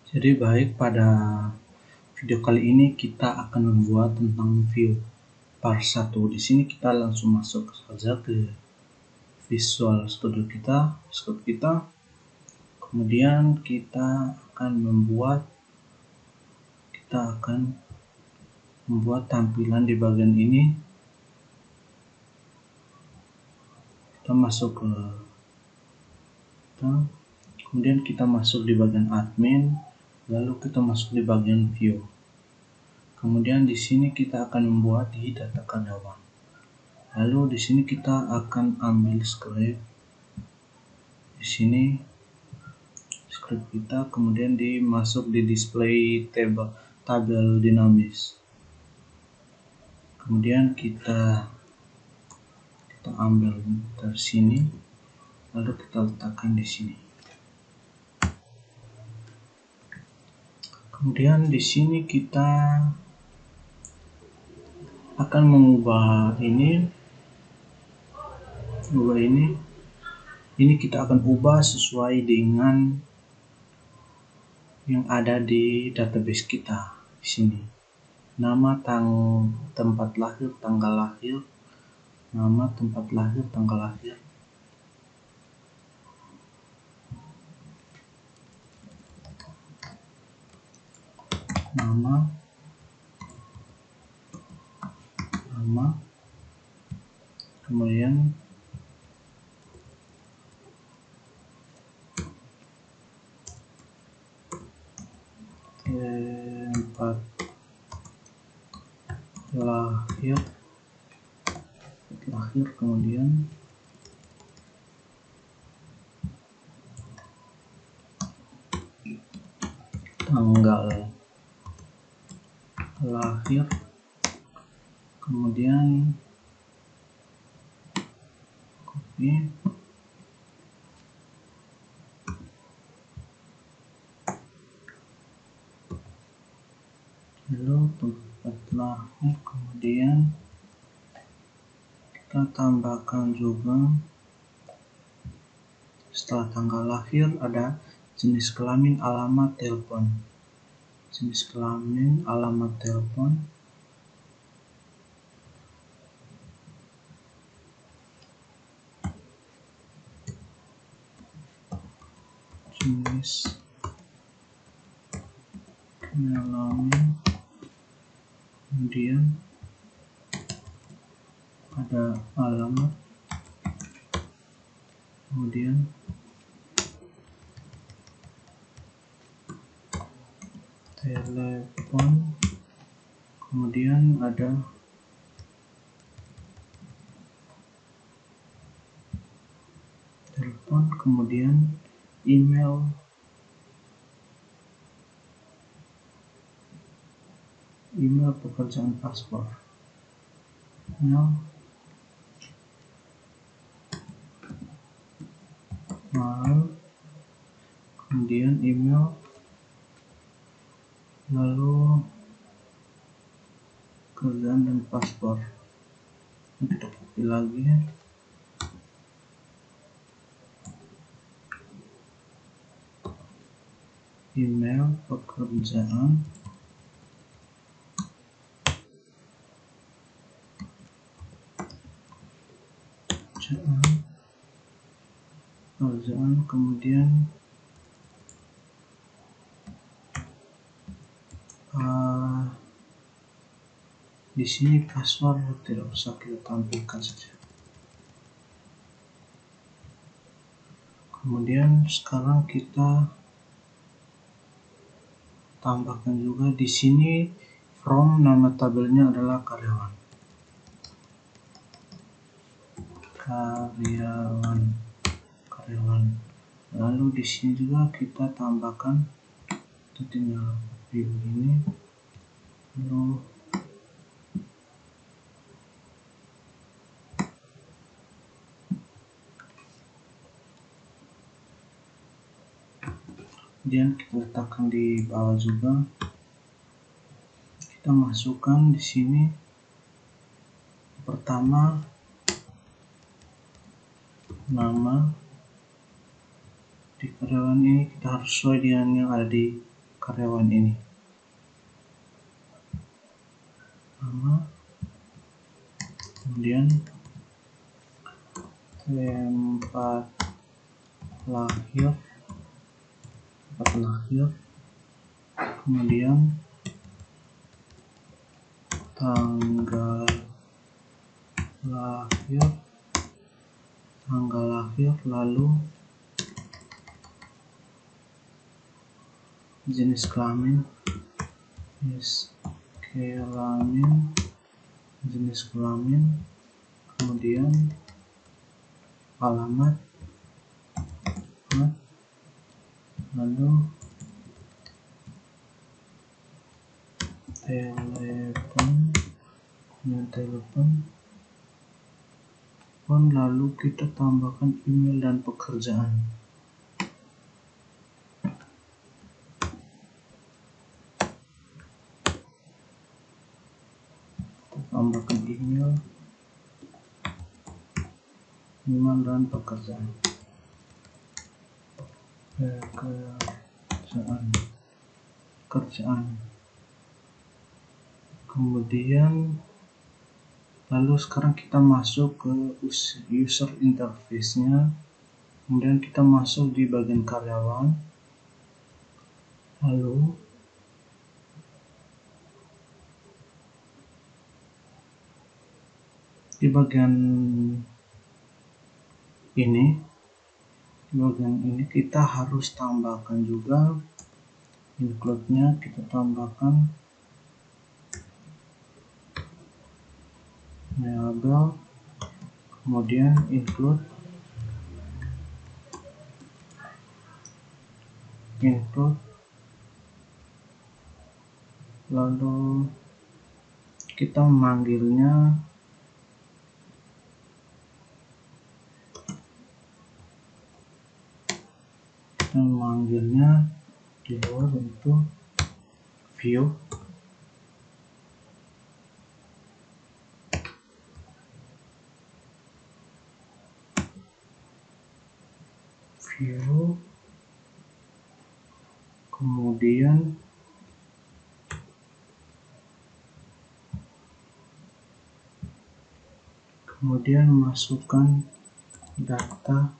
Jadi baik, pada video kali ini kita akan membuat tentang view part 1. Di sini kita langsung masuk saja ke Visual Studio kita, script kita. Kemudian kita akan membuat tampilan di bagian ini. Kita masuk ke kemudian kita masuk di bagian admin, lalu kita masuk di bagian view. Kemudian di sini kita akan membuat di data karyawan. Lalu di sini kita akan ambil script. Di sini script kita kemudian dimasuk di display tabel dinamis. Kemudian kita ambil dari sini, lalu kita letakkan di sini. Kemudian di sini kita akan mengubah ini kita akan ubah sesuai dengan yang ada di database kita. Di sini nama, tempat lahir, tanggal lahir, nama, tempat lahir, tanggal lahir, nama, kemudian tempat lahir, kemudian tanggal lahir, kemudian copy, lalu tempat lahir, kemudian kita tambahkan juga setelah tanggal lahir ada jenis kelamin, alamat, telepon. Jenis kelamin, alamat, telepon. Jenis kelamin, kemudian ada alamat, kemudian telepon, kemudian ada telepon, kemudian email, pekerjaan paspor, kemudian email, lalu kerjaan dan paspor. Kita copy lagi, email, pekerjaan, kemudian di sini password tidak usah kita tampilkan saja. Kemudian sekarang kita tambahkan juga di sini from, nama tabelnya adalah karyawan. Lalu di sini juga kita tambahkan, kita tinggal view ini, lalu kemudian kita letakkan di bawah juga. Kita masukkan di sini pertama nama. Di karyawan ini kita harus sesuai dengan yang ada di karyawan ini. Nama, kemudian tempat lahir, kemudian tanggal lahir, lalu jenis kelamin, kemudian alamat, lalu telepon, lalu kita tambahkan email dan pekerjaan. Tambahkan email dan pekerjaan. Kemudian lalu sekarang kita masuk ke user interface-nya, kemudian kita masuk di bagian karyawan, lalu di bagian ini kita harus tambahkan juga include-nya, kita tambahkan mailable, kemudian include lalu kita memanggilnya di luar itu view, kemudian masukkan data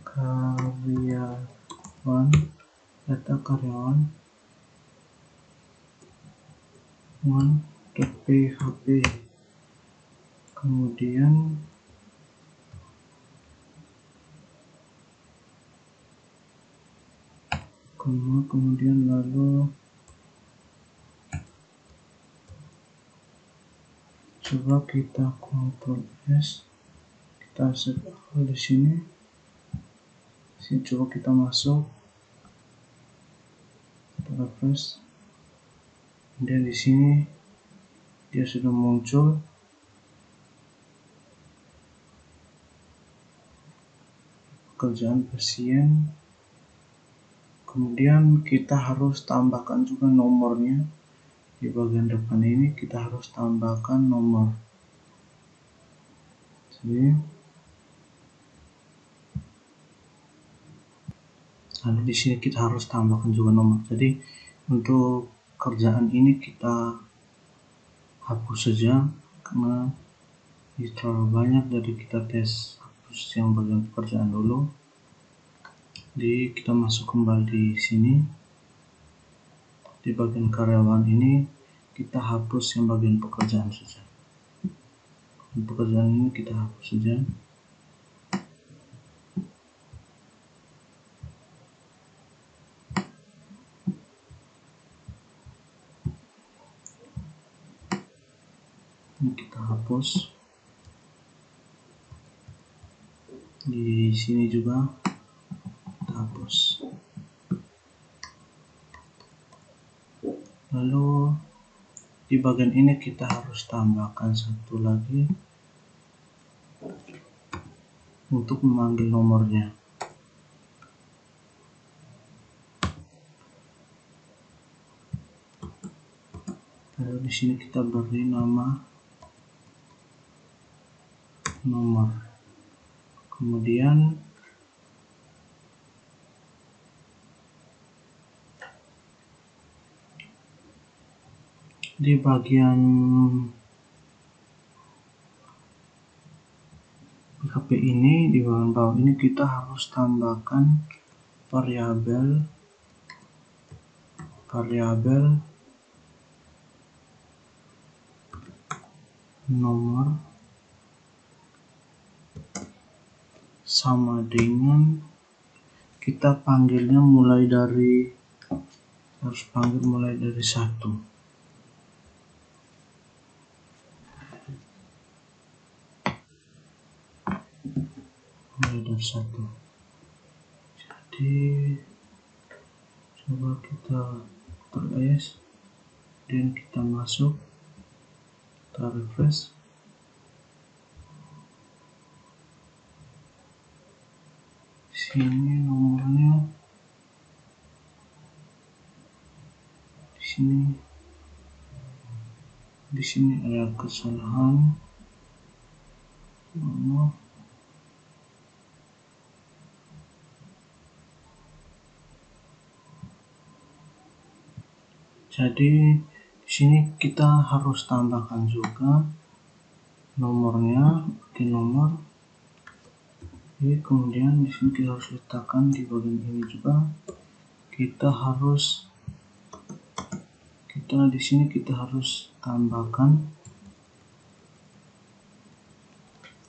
karyawan ke PHP, kemudian lalu coba kita Ctrl S, kita set di sini. Coba kita masuk, kita refresh, kemudian di sini dia sudah muncul. Pekerjaan pasien, kemudian kita harus tambahkan juga nomornya. Di bagian depan ini kita harus tambahkan nomor. Lalu di sini kita harus tambahkan juga nomor. Jadi untuk kerjaan ini kita hapus saja karena terlalu banyak, jadi kita tes hapus yang bagian pekerjaan dulu. Jadi kita masuk kembali di sini, di bagian karyawan ini kita hapus yang bagian pekerjaan saja. Pekerjaan ini kita hapus saja. Ini kita hapus. Di sini juga kita hapus. Lalu di bagian ini kita harus tambahkan satu lagi untuk memanggil nomornya. Lalu di sini kita beri nama, nomor, kemudian di bagian PHP ini, di bagian bawah ini kita harus tambahkan variabel nomor sama dengan kita panggilnya mulai dari 1 mulai dari 1. Jadi coba kita Ctrl+S dan kita masuk, kita refresh. Sini nomornya, di sini ada kesalahan nomor. Jadi di sini kita harus tambahkan juga nomornya, bikin nomor. Kemudian di sini kita harus letakkan di bagian ini juga. Di sini kita harus tambahkan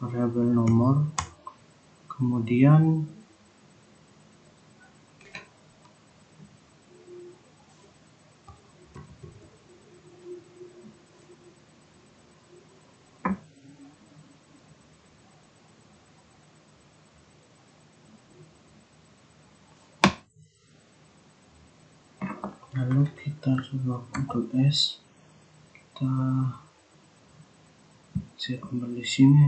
variabel nomor. Kemudian lalu kita coba Ctrl+S, kita cek kembali di sini.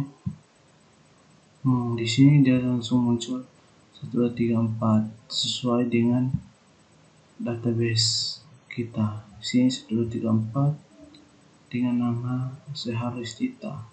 Di sini dia langsung muncul 1, 2, 3, 4 sesuai dengan database kita. Di sini 1, 2, 3, 4 dengan nama Seharistita.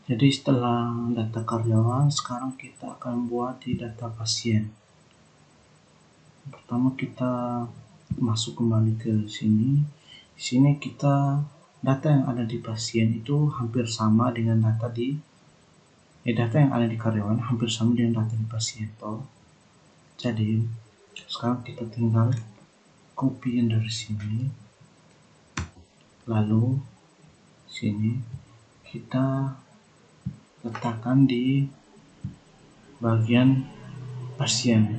Jadi setelah data karyawan, sekarang kita akan buat di data pasien. Pertama kita masuk kembali ke sini. Di sini kita data yang ada di pasien itu hampir sama dengan data yang ada di karyawan hampir sama dengan data di pasien toh. Jadi sekarang kita tinggal copyin dari sini, lalu sini kita letakkan di bagian pasien,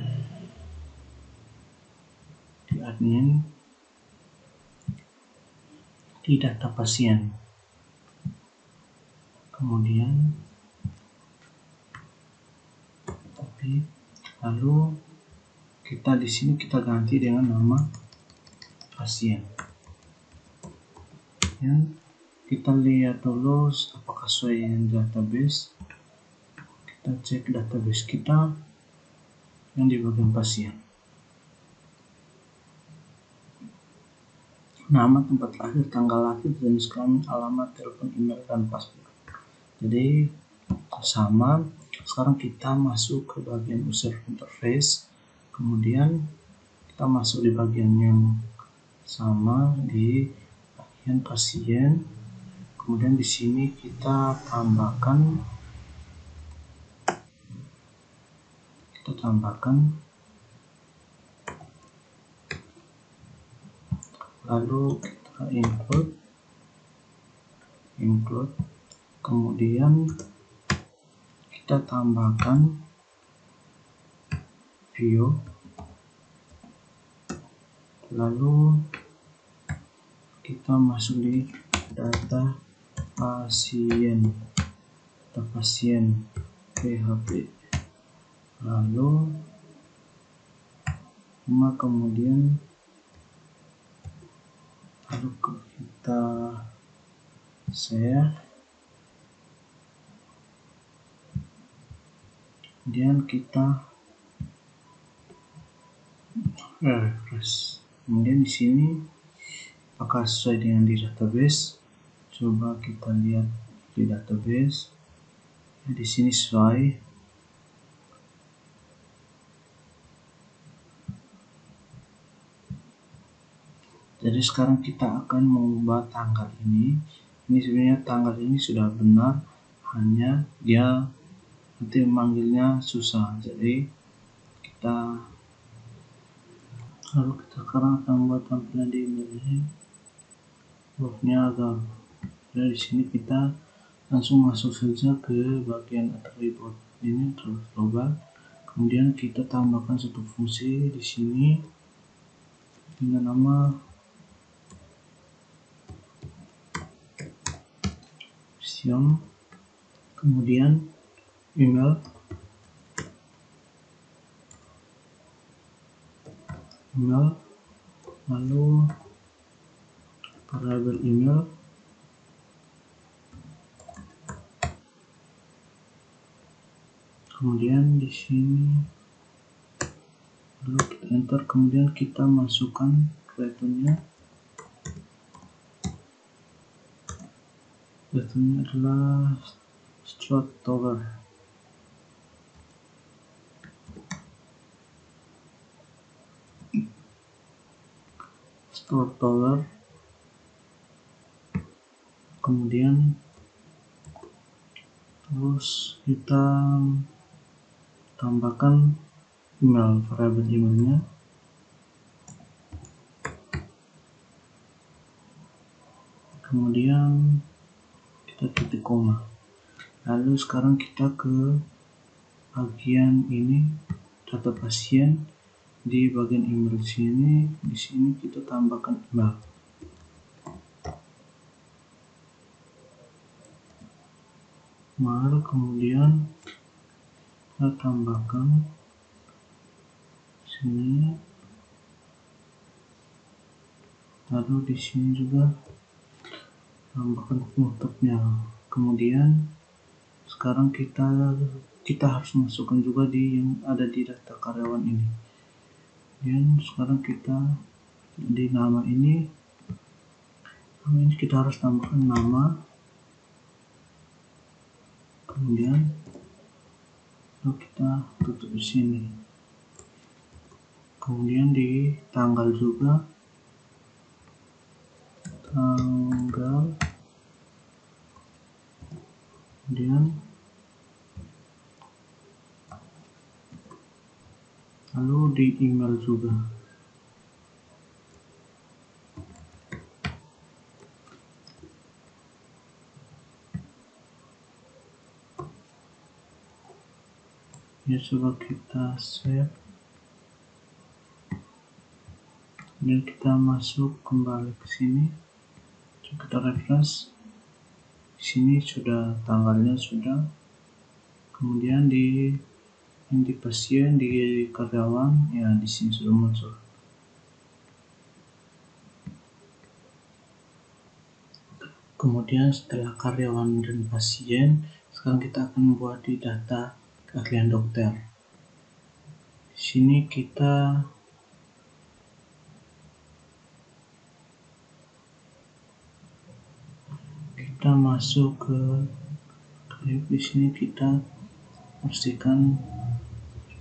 di admin, di data pasien. Kemudian copy, lalu kita di sini kita ganti dengan nama pasien. Kita lihat dulu apakah sesuai dengan database. Kita cek database kita yang di bagian pasien. Nama, tempat lahir, tanggal lahir, jenis kelamin, alamat, telepon, email, dan password. Jadi sama. Sekarang kita masuk ke bagian user interface. Kemudian kita masuk di bagian yang sama di bagian pasien. Kemudian di sini kita tambahkan lalu kita include, kemudian kita tambahkan view, lalu kita masuk di data pasien PHP, lalu kemudian kita share, kemudian kita refresh. Kemudian di sini apakah sesuai dengan di database? Coba kita lihat di database. Di sini sesuai. Jadi sekarang kita akan mengubah tanggal ini. Ini sebenarnya tanggal ini sudah benar, hanya dia nanti memanggilnya susah. Jadi kita sekarang akan membuat tampilan di email ini. Hurufnya agak. Jadi di sini kita langsung masuk saja ke bagian attribute ini, terus global. Kemudian kita tambahkan satu fungsi di sini dengan nama Sion, kemudian email, lalu variabel email, kemudian di sini lalu kita enter, kemudian kita masukkan returnnya adalah start tower. Kemudian terus kita tambahkan email, variabel emailnya, kemudian kita titik koma. Lalu sekarang kita ke bagian ini, data pasien. Di bagian email sini, di sini kita tambahkan email. Kemudian kita tambahkan sini, lalu di sini juga tambahkan penutupnya. Kemudian sekarang kita harus masukkan juga di yang ada di data karyawan ini. Dan sekarang kita di nama ini kita harus tambahkan nama, kemudian lalu kita tutup di sini. Kemudian di tanggal juga, kemudian lalu di email juga. Ya, coba kita save. Dan kita masuk kembali ke sini. Coba kita refresh. Di sini sudah tanggalnya sudah. Kemudian di pasien, di karyawan, ya di sini sudah muncul. Kemudian setelah karyawan dan pasien, sekarang kita akan membuat di data keahlian dokter. Di sini kita masuk ke di sini kita pastikan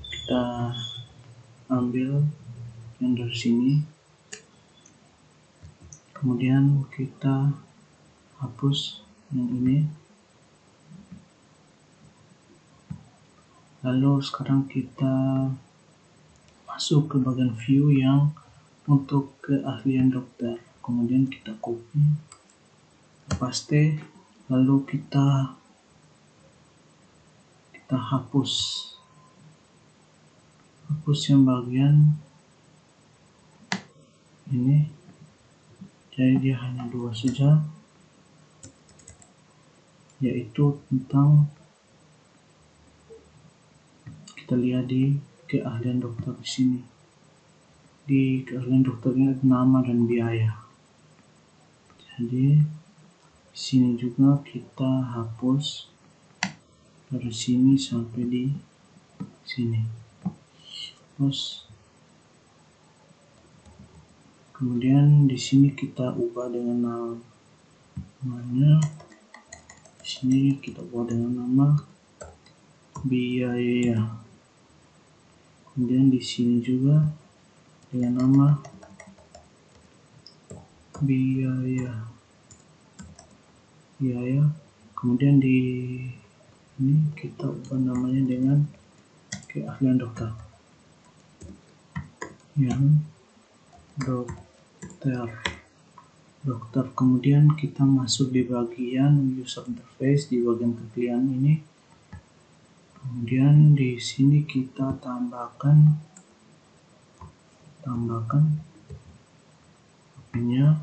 kita ambil yang dari sini, kemudian kita hapus yang ini. Lalu sekarang kita masuk ke bagian view yang untuk keahlian dokter, kemudian kita copy, paste, lalu kita hapus yang bagian ini, jadi dia hanya 2 saja, yaitu tentang, kita lihat di keahlian dokter di sini. Di keahlian dokternya ada nama dan biaya. Jadi di sini juga kita hapus dari sini sampai di sini. Terus kemudian di sini kita ubah dengan namanya Di sini kita buat dengan nama biaya. Kemudian di sini juga dengan nama biaya. Kemudian di ini kita ubah namanya dengan keahlian dokter. Yang dokter. Kemudian kita masuk di bagian user interface di bagian keahlian ini. Kemudian di sini kita tambahkan nya,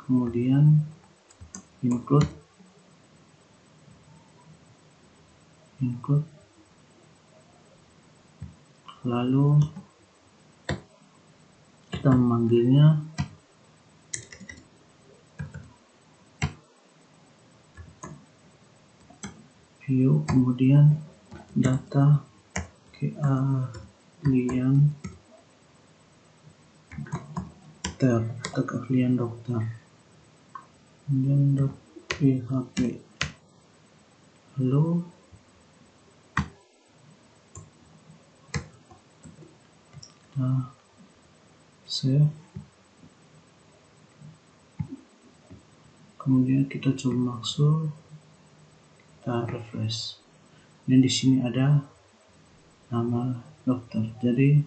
kemudian include, lalu kita memanggilnya view, kemudian data keahlian dokter, kemudian .php, lalu save, kemudian kita coba masuk, kita refresh, dan di sini ada nama dokter. Jadi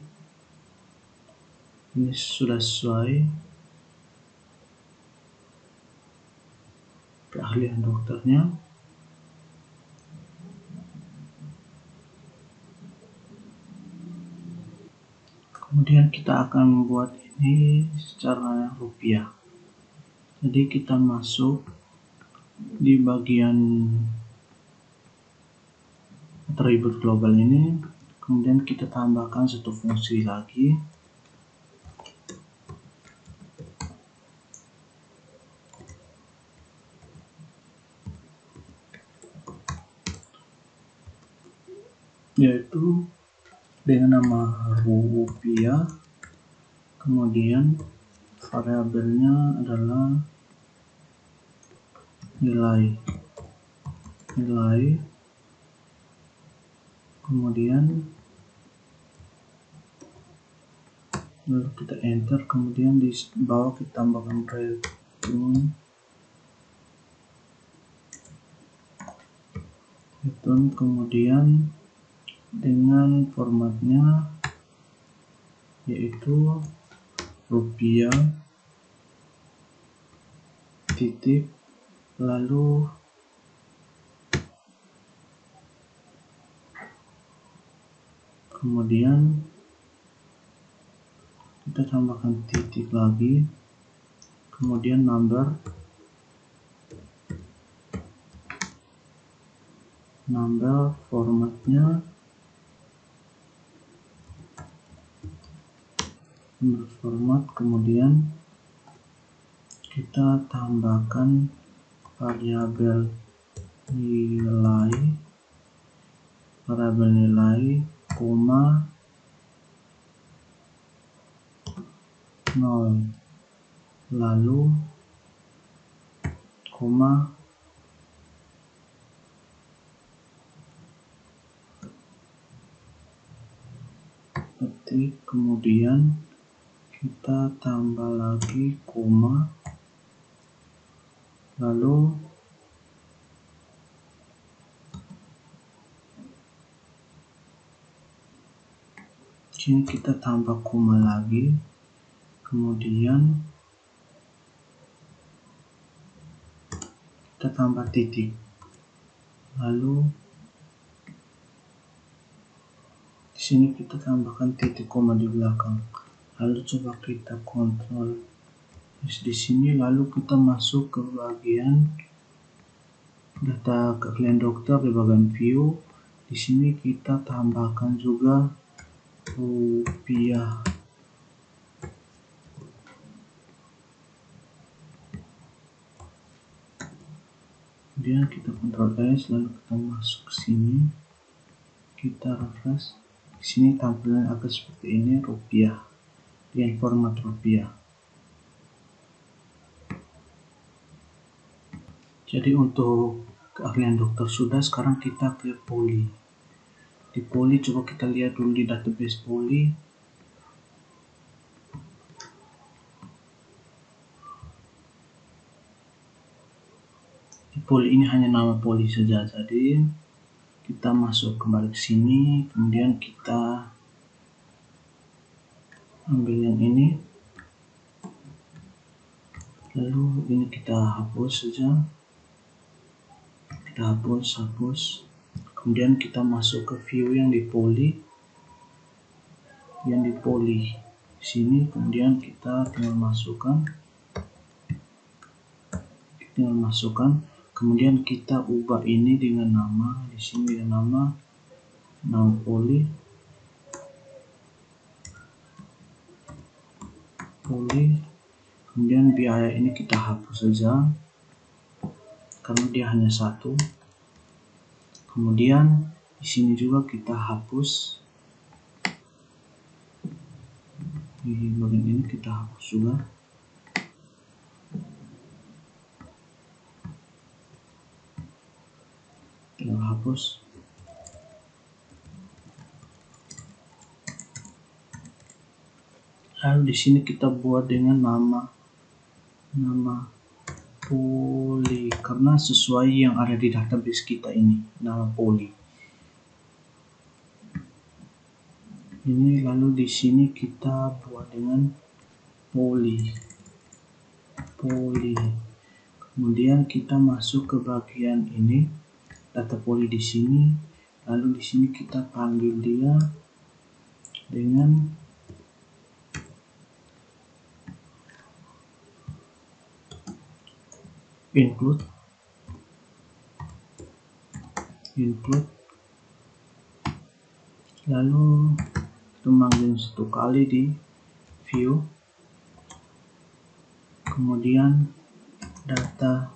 ini sudah sesuai keahlian dokternya. Kemudian kita akan membuat ini secara rupiah. Jadi kita masuk di bagian atribut global ini, kemudian kita tambahkan satu fungsi lagi, yaitu dengan nama rupiah. Kemudian variabelnya adalah nilai, kemudian lalu kita enter, kemudian di bawah kita tambahkan return, kemudian dengan formatnya yaitu rupiah titik, lalu kemudian kita tambahkan titik lagi, kemudian number formatnya kemudian kita tambahkan variabel nilai, koma 0, lalu koma ketik, kemudian kita tambah lagi koma, lalu sini kita tambah koma lagi, kemudian kita tambah titik, lalu di sini kita tambahkan titik koma di belakang. Lalu coba kita kontrol di sini, lalu kita masuk ke bagian data keahlian dokter di bagian view. Di sini kita tambahkan juga rupiah. Kemudian kita kontrol S, lalu kita masuk ke sini, kita refresh. Di sini tampilan akan seperti ini, rupiah dengan format rupiah. Jadi untuk keahlian dokter sudah, sekarang kita ke poli. Di poli coba kita lihat dulu di database poli. Di poli ini hanya nama poli saja, jadi kita masuk kembali ke sini, kemudian kita ambil yang ini, lalu ini kita hapus saja, kita hapus, kemudian kita masuk ke view yang di poli, sini, kemudian kita tinggal masukkan, kemudian kita ubah ini dengan nama, di sini dengan nama poli, kemudian biaya ini kita hapus saja karena dia hanya satu. Kemudian di sini juga kita hapus, di bagian ini kita hapus juga. Tinggal hapus. Lalu di sini kita buat dengan nama poli karena sesuai yang ada di database kita ini, nama poli. Ini lalu di sini kita buat dengan poli. Kemudian kita masuk ke bagian ini, data poli di sini. Lalu di sini kita panggil dia dengan include, lalu kita manggil satu kali di view, kemudian data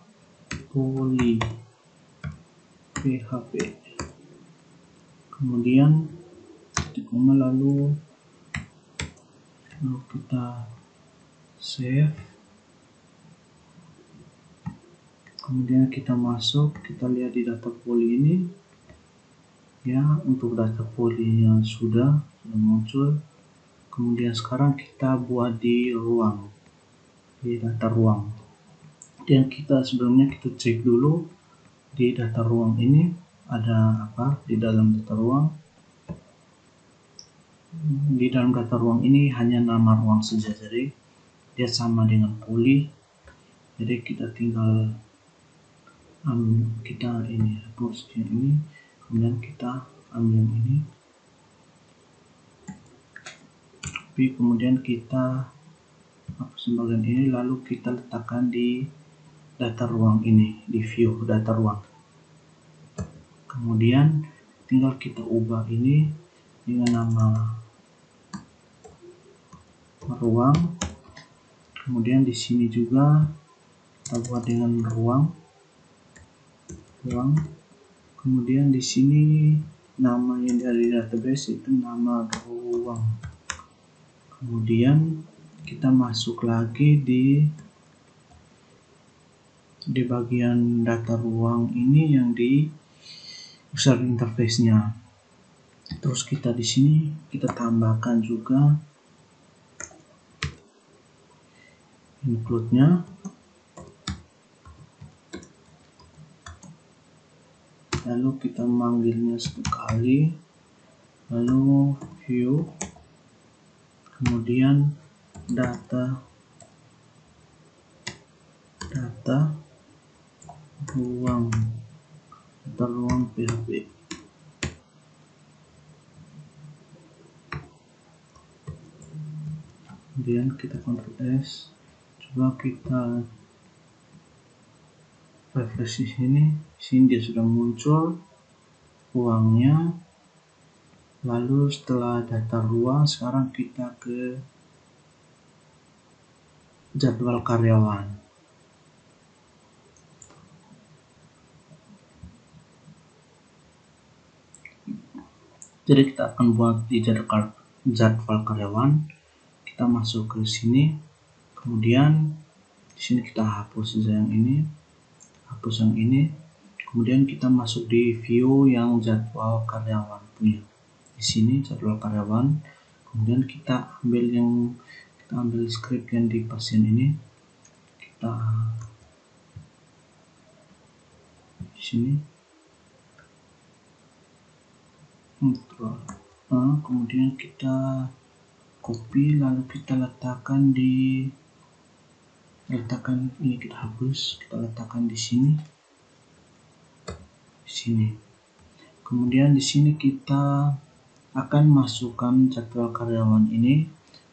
poli php, kemudian lalu kita save, kemudian kita masuk, kita lihat di data poli ini ya. Untuk data polinya sudah muncul. Kemudian sekarang kita buat di data ruang, dan kita sebelumnya kita cek dulu di data ruang ini ada apa. Di dalam data ruang ini hanya nama ruang saja, jadi dia sama dengan poli. Jadi kita tinggal kita ini hapus ini, kemudian kita ambil ini, kemudian kita hapus bagian ini, lalu kita letakkan di data ruang ini, di view data ruang. Kemudian tinggal kita ubah ini dengan nama ruang, kemudian di sini juga kita buat dengan ruang, kemudian di sini nama yang dari database itu nama ruang. Kemudian kita masuk lagi di bagian data ruang ini yang di user interface-nya. Terus kita di sini kita tambahkan juga include-nya, lalu kita manggilnya sekali, lalu view, kemudian data ruang PHP. Kemudian kita Ctrl S, coba kita refresh di sini dia sudah muncul ruangnya. Lalu setelah data ruang, sekarang kita ke jadwal karyawan. Jadi kita akan buat di jadwal karyawan. Kita masuk ke sini, kemudian di sini kita hapus saja yang ini, hapus yang ini. Kemudian kita masuk di view yang jadwal karyawan punya. Di sini jadwal karyawan. Kemudian kita ambil script yang di pasien ini. Kita di sini. Kemudian kita copy, lalu kita letakkan ini, kita hapus, kita letakkan di sini. Kemudian di sini kita akan masukkan jadwal karyawan ini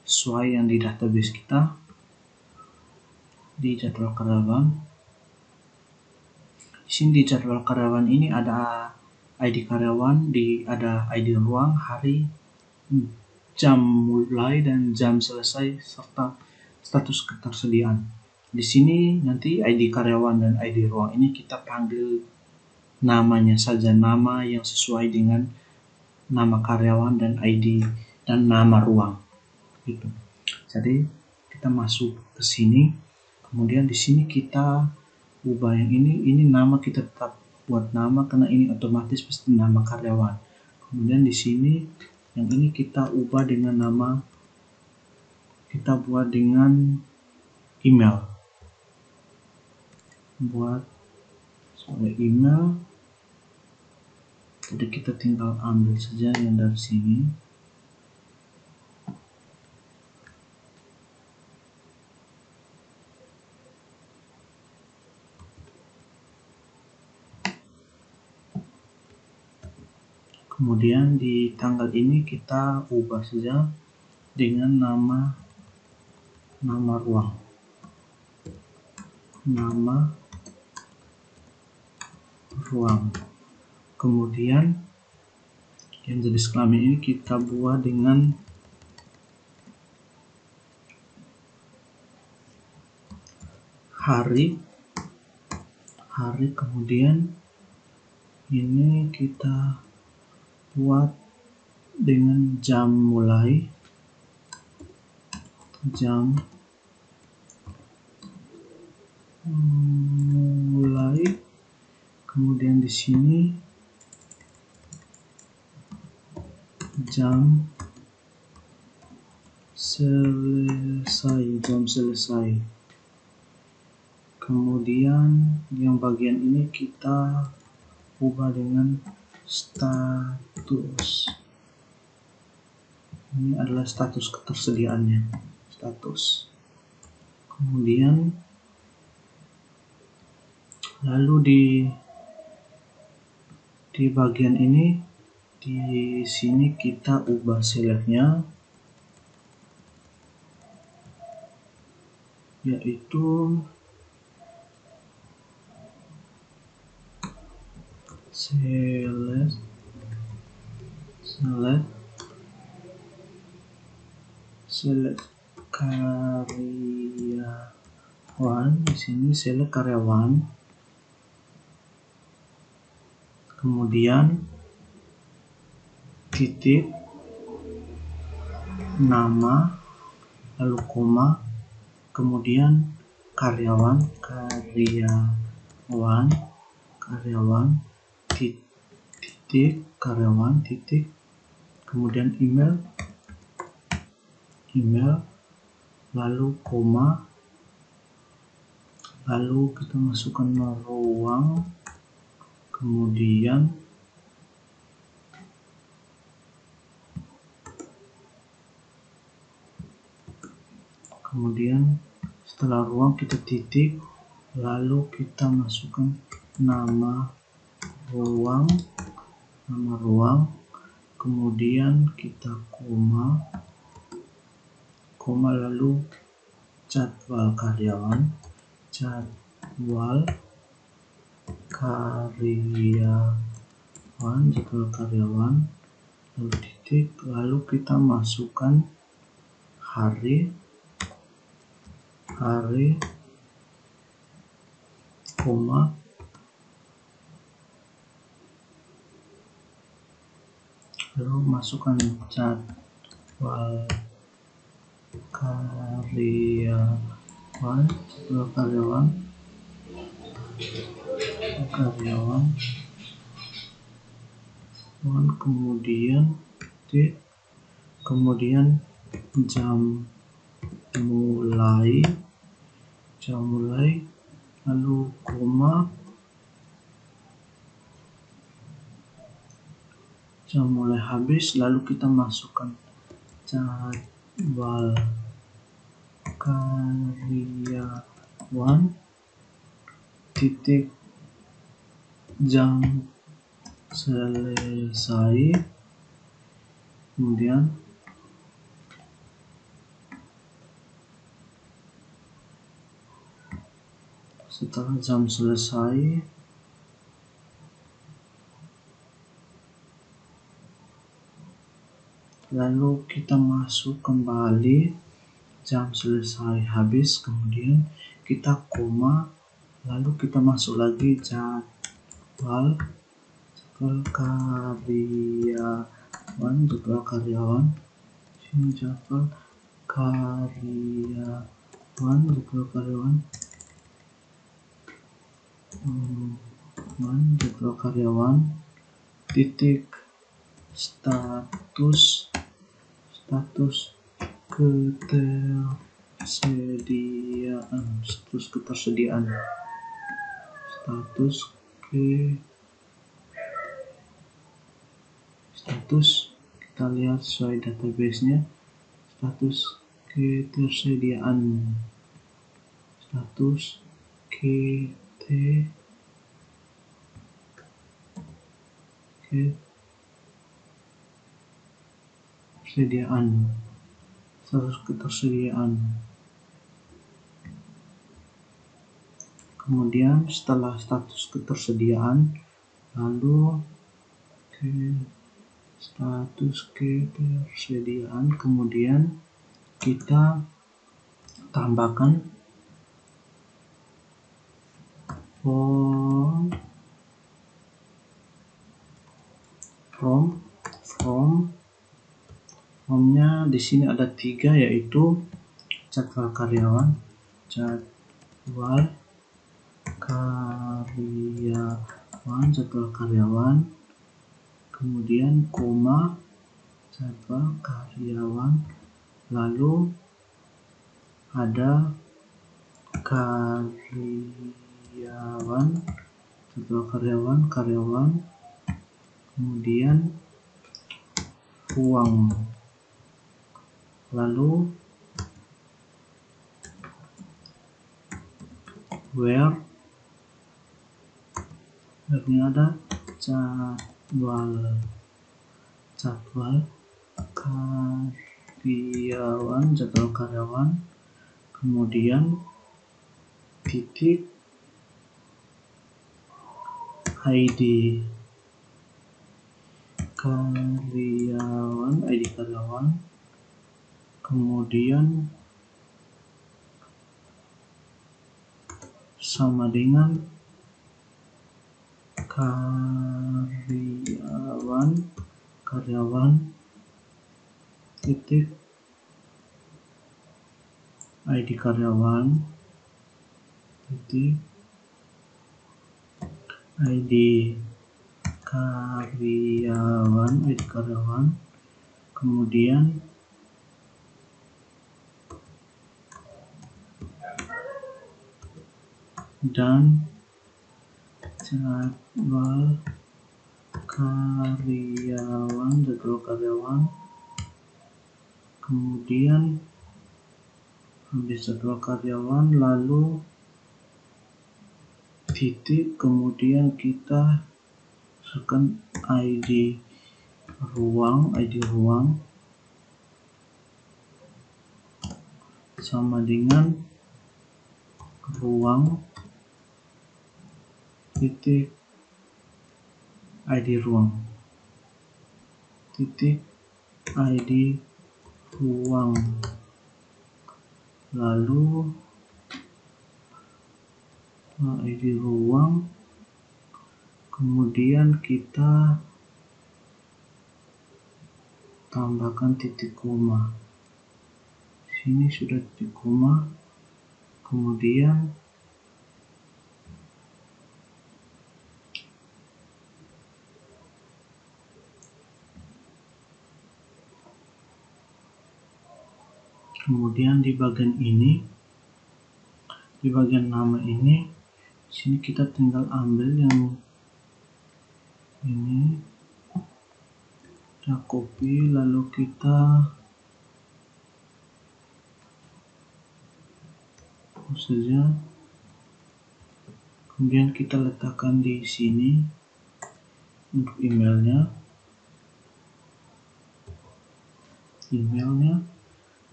sesuai yang di database kita. Di jadwal karyawan, di sini di jadwal karyawan ini ada ID karyawan, ada ID ruang, hari, jam mulai dan jam selesai, serta status ketersediaan. Di sini nanti ID karyawan dan ID ruang ini kita panggil namanya saja, nama yang sesuai dengan nama karyawan dan ID dan nama ruang gitu. Jadi kita masuk ke sini, kemudian di sini kita ubah yang ini nama kita tetap buat nama karena ini otomatis pasti nama karyawan. Kemudian di sini yang ini kita ubah dengan nama, kita buat dengan email, buat sebagai email. Jadi kita tinggal ambil saja yang dari sini. Kemudian di tanggal ini kita ubah saja dengan nama ruang. Nama ruang. Kemudian yang jenis kelamin ini kita buat dengan hari, kemudian ini kita buat dengan jam mulai, kemudian di sini jam selesai. Kemudian yang bagian ini kita ubah dengan status. Ini adalah status ketersediaannya, status. Kemudian lalu di bagian ini, di sini kita ubah selectnya, yaitu select karyawan. Di sini select karyawan, kemudian titik, nama, lalu koma, kemudian karyawan, titik, karyawan, titik, kemudian email, lalu koma, lalu kita masukkan ruang, kemudian setelah ruang kita titik, lalu kita masukkan nama ruang, kemudian kita koma, lalu jadwal karyawan, lalu titik, lalu kita masukkan hari, koma, lalu masukkan jadwal karyawan, karyawan, kemudian kemudian jam mulai, lalu koma, jam mulai habis, lalu kita masukkan jadwal karyawan, titik, jam selesai, kemudian setelah jam selesai lalu kita masuk kembali jam selesai habis, kemudian kita koma, lalu kita masuk lagi jadwal karyawan, sini jadwal karyawan, titik, status ketersediaan, status kita lihat sesuai database-nya, status ketersediaan, kemudian setelah status ketersediaan lalu kemudian kita tambahkan formnya di sini ada 3, yaitu jadwal karyawan, kemudian koma, jadwal karyawan, lalu ada jadwal karyawan, kemudian ruang, lalu where ini ada jadwal karyawan, kemudian titik ID karyawan, kemudian sama dengan karyawan, titik ID karyawan, titik ID karyawan, kemudian dan jadwal karyawan, kemudian habis jadwal karyawan lalu titik, kemudian kita masukkan ID ruang sama dengan ruang, titik ID ruang, titik ID ruang, lalu ID ruang, kemudian kita tambahkan titik koma. Sini sudah titik koma, kemudian Kemudian di bagian ini, di bagian nama ini, sini kita tinggal ambil yang ini, kita copy lalu kita hapus saja. Kemudian kita letakkan di sini untuk emailnya,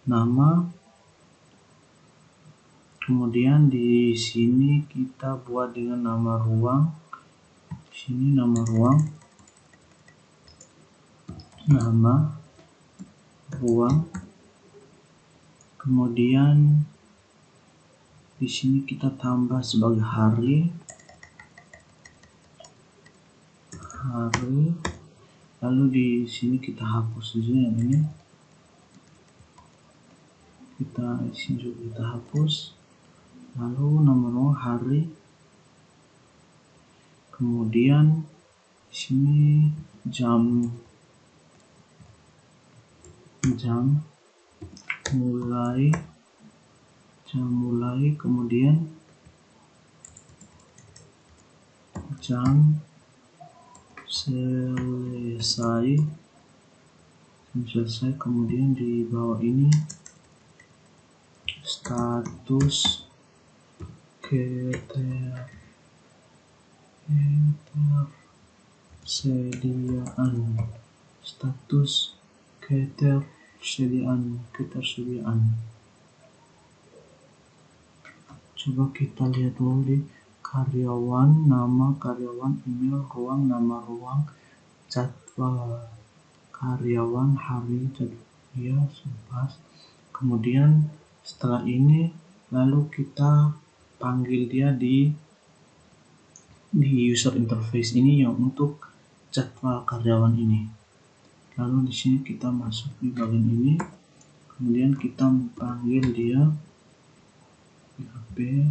nama. Kemudian di sini kita buat dengan nama ruang. Di sini nama ruang, nama ruang. Kemudian di sini kita tambah sebagai hari, lalu di sini kita hapus saja yang ini, kita sini juga kita hapus, lalu nama ruang hari. Kemudian di sini jam mulai, kemudian jam selesai, kemudian di bawah ini status ketersediaan. Coba kita lihat dulu di karyawan, nama karyawan, email, ruang, nama ruang, jadwal karyawan, hari, jadwal, ya, pas. Kemudian setelah ini lalu kita panggil dia di user interface ini yang untuk jadwal karyawan ini. Lalu di sini kita masuk di bagian ini, kemudian kita panggil dia PHP,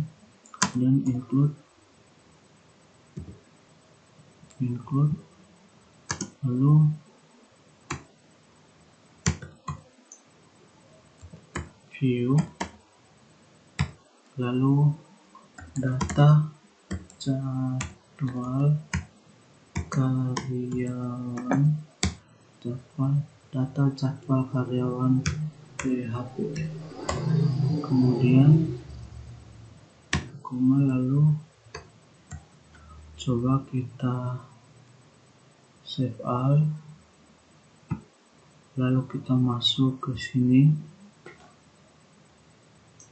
kemudian include, lalu view, lalu data jadwal karyawan, data jadwal karyawan PHP, kemudian lalu coba kita save all, lalu kita masuk ke sini,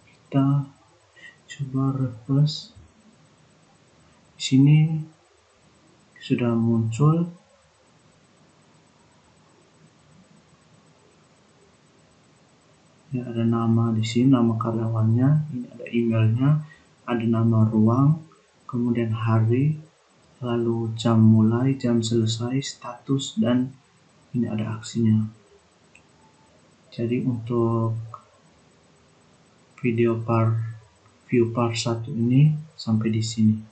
kita coba refresh. Di sini sudah muncul ya, ada nama di sini, nama karyawannya, ini ada emailnya, ada nama ruang, kemudian hari, lalu jam mulai, jam selesai, status, dan ini ada aksinya. Jadi untuk video view part 1 ini sampai di sini.